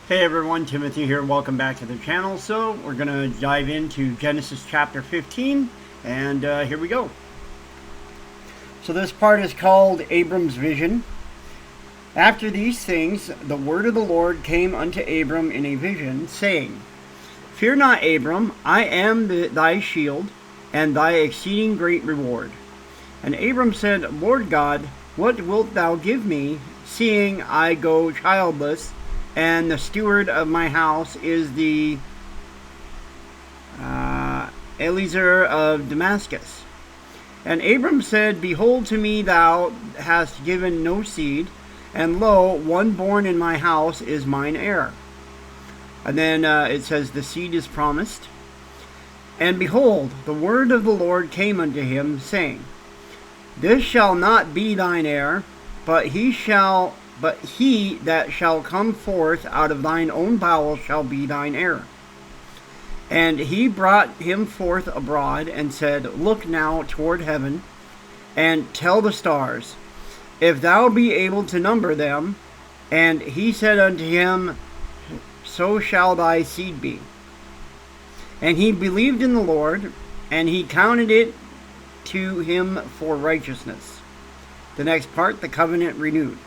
Hey everyone, Timothy here. Welcome back to the channel. So we're going to dive into Genesis chapter 15, and here we go. So this part is called Abram's vision. After these things, the word of the Lord came unto Abram in a vision, saying, Fear not, Abram, I am thy shield, and thy exceeding great reward. And Abram said, Lord God, what wilt thou give me, seeing I go childless, and the steward of my house is the Eliezer of Damascus? And Abram said, Behold, to me thou hast given no seed, and lo, one born in my house is mine heir. And then it says, the seed is promised. And behold, the word of the Lord came unto him, saying, This shall not be thine heir, but he that shall come forth out of thine own bowels shall be thine heir. And he brought him forth abroad, and said, Look now toward heaven, and tell the stars, if thou be able to number them. And he said unto him, So shall thy seed be. And he believed in the Lord, and he counted it to him for righteousness. The next part, the covenant renewed.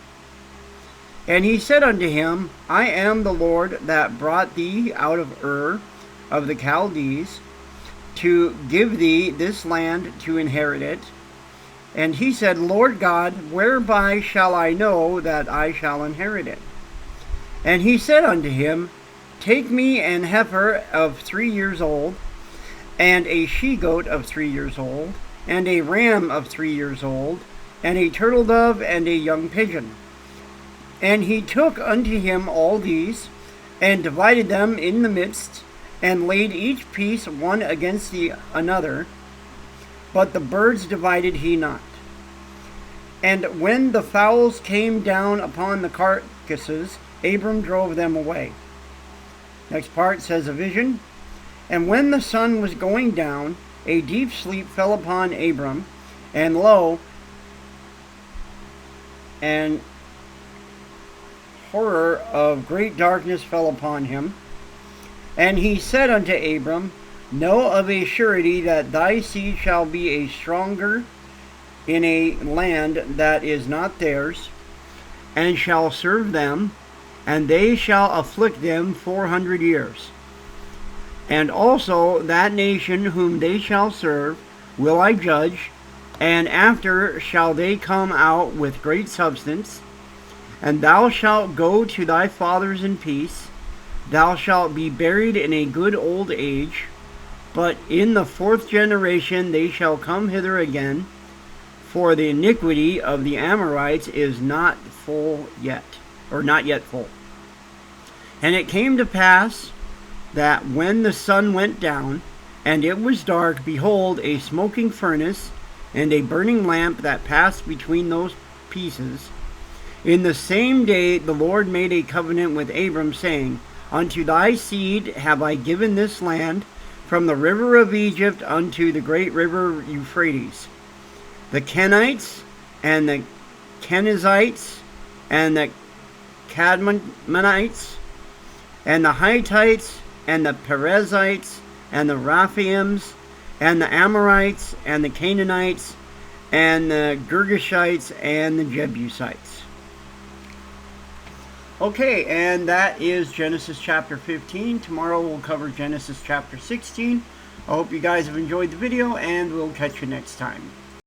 And he said unto him, I am the Lord that brought thee out of Ur of the Chaldees, to give thee this land to inherit it. And he said, Lord God, whereby shall I know that I shall inherit it? And he said unto him, Take me an heifer of 3 years old, and a she-goat of 3 years old, and a ram of 3 years old, and a turtle dove, and a young pigeon. And he took unto him all these, and divided them in the midst, and laid each piece one against the another, but the birds divided he not. And when the fowls came down upon the carcasses, Abram drove them away. Next part says a vision. And when the sun was going down, a deep sleep fell upon Abram, and lo, and horror of great darkness fell upon him. And he said unto Abram, Know of a surety that thy seed shall be a stronger in a land that is not theirs, and shall serve them, and they shall afflict them 400 years. And also that nation whom they shall serve will I judge, and after shall they come out with great substance. And thou shalt go to thy fathers in peace. Thou shalt be buried in a good old age. But in the 4th generation they shall come hither again, for the iniquity of the Amorites is not full yet, or not yet full. And it came to pass that when the sun went down, and it was dark, behold, a smoking furnace, and a burning lamp that passed between those pieces. In the same day the Lord made a covenant with Abram, saying, Unto thy seed have I given this land, from the river of Egypt unto the great river Euphrates. The Kenites, and the Kenizzites, and the Cadmonites, and the Hittites, and the Perizzites, and the Raphaims, and the Amorites, and the Canaanites, and the Girgashites, and the Jebusites. Okay, and that is Genesis chapter 15. Tomorrow we'll cover Genesis chapter 16. I hope you guys have enjoyed the video, and we'll catch you next time.